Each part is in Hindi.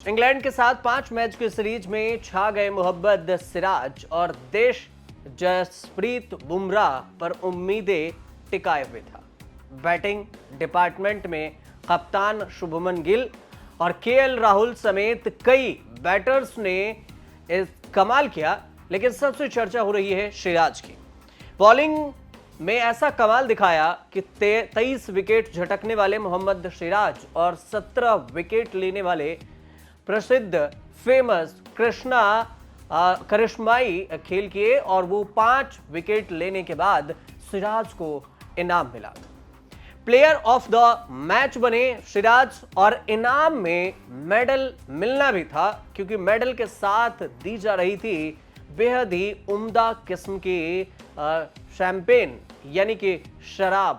इंग्लैंड के साथ 5 मैच की सीरीज में छा गए मोहम्मद सिराज और देश जसप्रीत बुमराह पर उम्मीदें टिकाए हुए था। बैटिंग डिपार्टमेंट में कप्तान शुभमन गिल और केएल राहुल समेत कई बैटर्स ने कमाल किया, लेकिन सबसे चर्चा हो रही है सिराज की। बॉलिंग में ऐसा कमाल दिखाया कि 23 विकेट झटकने वाले मोहम्मद सिराज और 17 विकेट लेने वाले प्रसिद्ध फेमस करिश्माई खेल किए और वो 5 विकेट लेने के बाद सिराज को इनाम मिला। प्लेयर ऑफ द मैच बने सिराज और इनाम में मेडल मिलना भी था, क्योंकि मेडल के साथ दी जा रही थी बेहद ही उम्दा किस्म की शैंपेन यानी कि शराब।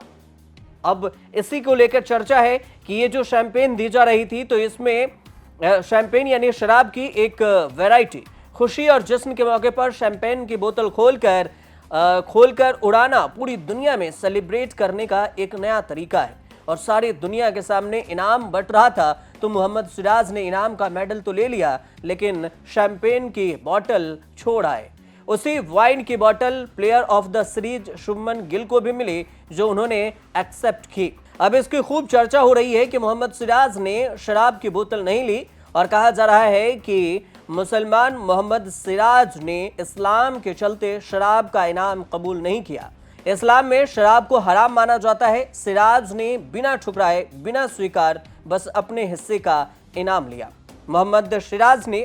अब इसी को लेकर चर्चा है कि ये जो शैंपेन दी जा रही थी, तो इसमें शैंपेन यानी शराब की एक वैरायटी, खुशी और जश्न के मौके पर शैंपेन की बोतल खोलकर उड़ाना पूरी दुनिया में सेलिब्रेट करने का एक नया तरीका है और सारी दुनिया के सामने इनाम बंट रहा था। तो मोहम्मद सिराज ने इनाम का मेडल तो ले लिया, लेकिन शैंपेन की बोतल छोड़ आए। उसी वाइन की बोतल player of the series Shubman Gill को भी मिली, जो उन्होंने एक्सेप्ट की। अब इसकी खूब चर्चा हो रही है कि मोहम्मद सिराज ने शराब की बोतल नहीं ली और कहा जा रहा है कि मुसलमान मोहम्मद सिराज ने इस्लाम के चलते शराब का इनाम कबूल नहीं किया। इस्लाम में शराब को हराम माना जाता है। सिराज ने बिना ठुकराए, बिना स्वीकार, बस अपने हिस्से का इनाम लिया। मोहम्मद सिराज ने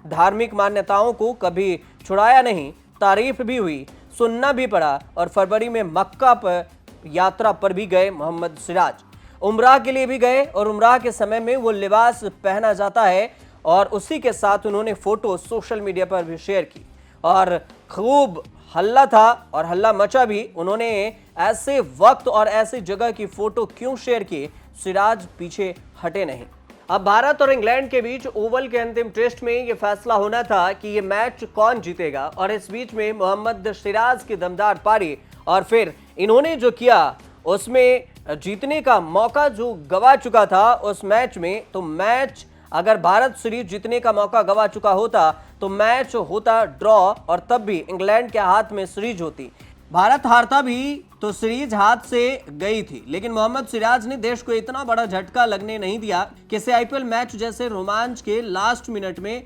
धार्मिक मान्यताओं को कभी छुड़ाया नहीं। तारीफ भी हुई, सुनना भी पड़ा और फरवरी में मक्का पर यात्रा पर भी गए मोहम्मद सिराज। उमराह के लिए भी गए और उमराह के समय में वो लिबास पहना जाता है और उसी के साथ उन्होंने फोटो सोशल मीडिया पर भी शेयर की और खूब हल्ला था और हल्ला मचा भी। उन्होंने ऐसे वक्त और ऐसी जगह की फोटो क्यों शेयर की, सिराज पीछे हटे नहीं। अब भारत और इंग्लैंड के बीच ओवल के अंतिम टेस्ट में यह फैसला होना था कि यह मैच कौन जीतेगा, और इस बीच में मोहम्मद सिराज की दमदार पारी और फिर इन्होंने जो किया उसमें जीतने का मौका जो गवा चुका था उस मैच में, तो मैच अगर भारत सीरीज जीतने का मौका गवा चुका होता तो मैच होता ड्रॉ और तब भी इंग्लैंड के हाथ में सीरीज होती। भारत हारता भी तो सीरीज हाथ से गई थी, लेकिन मोहम्मद सिराज ने देश को इतना बड़ा झटका लगने नहीं दिया। किसी आईपीएल मैच जैसे रोमांच के लास्ट मिनट में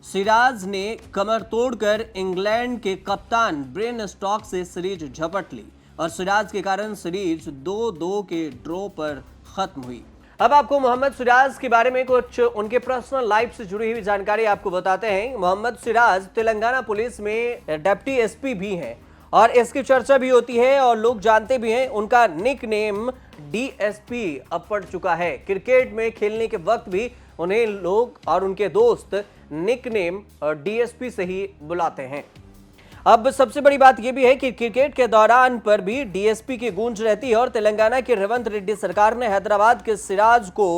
सिराज ने कमर तोड़कर इंग्लैंड के कप्तान ब्रेन स्टॉक से सीरीज झपट ली और सिराज के कारण सीरीज 2-2 के ड्रॉ पर खत्म हुई। अब आपको मोहम्मद सिराज के बारे में कुछ उनके पर्सनल लाइफ से जुड़ी हुई जानकारी आपको बताते हैं। मोहम्मद सिराज तेलंगाना पुलिस में डिप्टी एसपी भी हैं और इसकी चर्चा भी होती है और लोग जानते भी हैं। उनका निक नेम डीएसपी अब पड़ चुका है। क्रिकेट में खेलने के वक्त भी उन्हें लोग और उनके दोस्त निक नेम डीएसपी से ही बुलाते हैं। अब सबसे बड़ी बात यह भी है कि क्रिकेट के दौरान पर भी डीएसपी की गूंज रहती है और तेलंगाना की रेवंत रेड्डी सरकार ने हैदराबाद के सिराज को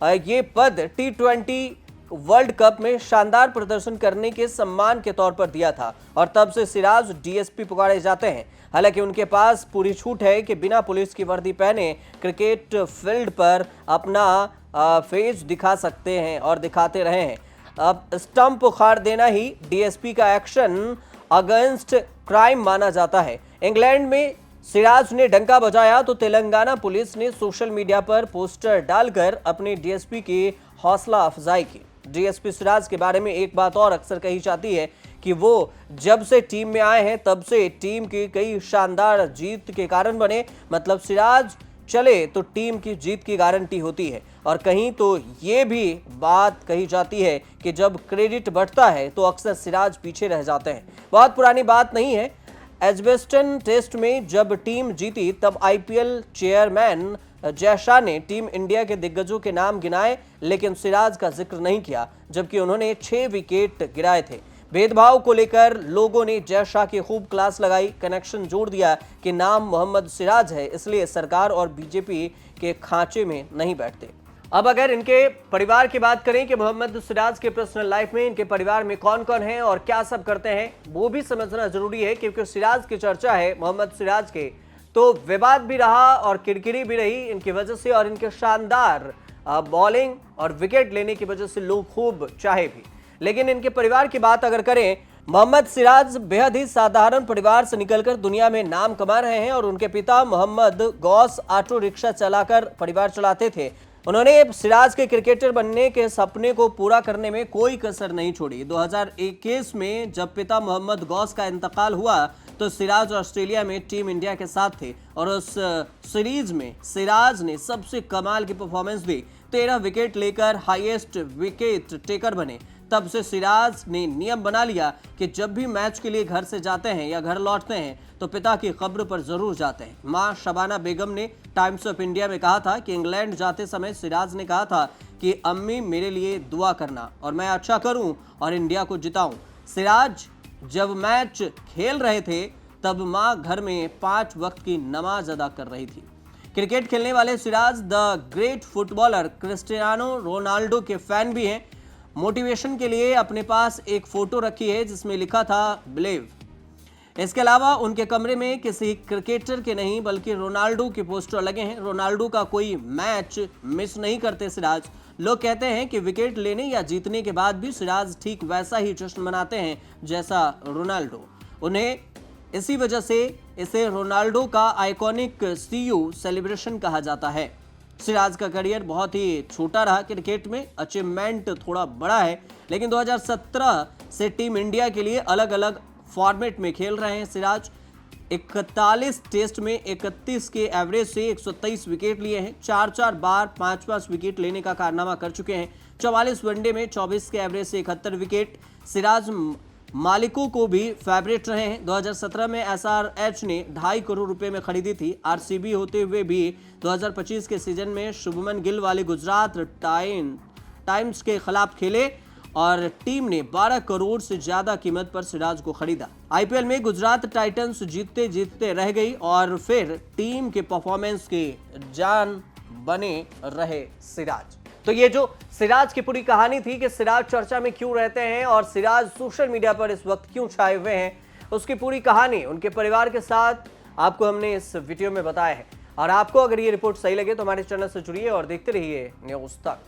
ये पद T20 वर्ल्ड कप में शानदार प्रदर्शन करने के सम्मान के तौर पर दिया था और तब से सिराज डीएसपी पुकारे जाते हैं। हालांकि उनके पास पूरी छूट है कि बिना पुलिस की वर्दी पहने क्रिकेट फील्ड पर अपना फेस दिखा सकते हैं और दिखाते रहे हैं। अब स्टंप उखाड़ देना ही डीएसपी का एक्शन अगेंस्ट क्राइम माना जाता है। इंग्लैंड में सिराज ने डंका बजाया तो तेलंगाना पुलिस ने सोशल मीडिया पर पोस्टर डालकर अपने डीएसपी की हौसला अफजाई की। डीएसपी सिराज के बारे में एक बात और अक्सर कही जाती है कि वो जब से टीम में आए हैं तब से टीम की कई शानदार जीत के कारण बने। मतलब सिराज चले तो टीम की जीत की गारंटी होती है और कहीं तो ये भी बात कही जाती है कि जब क्रेडिट बढ़ता है तो अक्सर सिराज पीछे रह जाते हैं। बहुत पुरानी बात नहीं है। एजबेस्टन टेस्ट में जब टीम जीती तब आईपीएल चेयरमैन जय शाह ने टीम इंडिया के दिग्गजों के नाम गिनाए, लेकिन सिराज का जिक्र नहीं किया, जबकि उन्होंने 6 विकेट गिराए थे। भेदभाव को लेकर लोगों ने जय शाह की खूब क्लास लगाई, कनेक्शन जोड़ दिया कि नाम मोहम्मद सिराज है, इसलिए सरकार और बीजेपी के खांचे में नहीं बैठते। अब अगर इनके परिवार की बात करें कि मोहम्मद सिराज के पर्सनल लाइफ में इनके परिवार में कौन कौन है और क्या सब करते हैं, वो भी समझना जरूरी है, क्योंकि सिराज की चर्चा है मोहम्मद सिराज के तो विवाद भी रहा और किरकिरी भी रही इनकी वजह से और इनके शानदार बॉलिंग और विकेट लेने की वजह से लोग खूब चाहे भी। लेकिन इनके परिवार की बात अगर करें, मोहम्मद सिराज बेहद ही साधारण परिवार से निकलकर दुनिया में नाम कमा रहे हैं और उनके पिता मोहम्मद गौस ऑटो रिक्शा चलाकर परिवार चलाते थे। उन्होंने सिराज के क्रिकेटर बनने के सपने को पूरा करने में कोई कसर नहीं छोड़ी। 2021 में जब पिता मोहम्मद गौस का इंतकाल हुआ तो सिराज ऑस्ट्रेलिया में टीम इंडिया के साथ थे और उस सीरीज में सिराज ने सबसे कमाल की परफॉर्मेंस दी। 13 विकेट लेकर हाईएस्ट विकेट टेकर बने। तब से सिराज ने नियम बना लिया कि जब भी मैच के लिए घर से जाते हैं या घर लौटते हैं तो पिता की कब्र पर जरूर जाते हैं। मां शबाना बेगम ने टाइम्स ऑफ इंडिया में कहा था कि इंग्लैंड जाते समय सिराज ने कहा था कि अम्मी मेरे लिए दुआ करना और मैं अच्छा करूं और इंडिया को जिताऊं। सिराज जब मैच खेल रहे थे तब मां घर में 5 वक्त की नमाज अदा कर रही थी। क्रिकेट खेलने वाले Siraj the great footballer Cristiano Ronaldo के फैन भी हैं। मोटिवेशन के लिए अपने पास एक फोटो रखी है जिसमें लिखा था बिलीव। इसके अलावा उनके कमरे में किसी क्रिकेटर के नहीं बल्कि रोनाल्डो के पोस्टर लगे हैं। रोनाल्डो का कोई मैच मिस नहीं करते सिराज। लोग कहते हैं कि विकेट लेने या जीतने के बाद भी सिराज ठीक वैसा ही जश्न मनाते हैं जैसा रोनाल्डो। उन्हें इसी वजह से इसे रोनाल्डो का आइकॉनिक सीयू सेलिब्रेशन कहा जाता है। सिराज का करियर बहुत ही छोटा रहा क्रिकेट में, अचीवमेंट थोड़ा बड़ा है, लेकिन 2017 से टीम इंडिया के लिए अलग अलग फॉर्मेट में खेल रहे हैं सिराज। 41 टेस्ट में 31 के एवरेज से 123 विकेट लिए हैं। 4 बार 5 विकेट लेने का कारनामा कर चुके हैं। 44 वनडे में 24 के एवरेज से 71 विकेट। सिराज मालिकों को भी फेवरेट रहे हैं। 2017 में एसआरएच ने 2.5 करोड़ रुपए में खरीदी थी। आरसीबी होते हुए भी 2025 के सीजन में शुभमन गिल वाले गुजरात टाइम्स के खिलाफ खेले और टीम ने 12 करोड़ से ज्यादा कीमत पर सिराज को खरीदा। आईपीएल में गुजरात टाइटंस जीतते जीतते रह गई और फिर टीम के परफॉर्मेंस के जान बने रहे सिराज। तो ये जो सिराज की पूरी कहानी थी कि सिराज चर्चा में क्यों रहते हैं और सिराज सोशल मीडिया पर इस वक्त क्यों छाए हुए हैं, उसकी पूरी कहानी उनके परिवार के साथ आपको हमने इस वीडियो में बताया है। और आपको अगर ये रिपोर्ट सही लगे तो हमारे चैनल से जुड़िए और देखते रहिए न्यूज़ तक।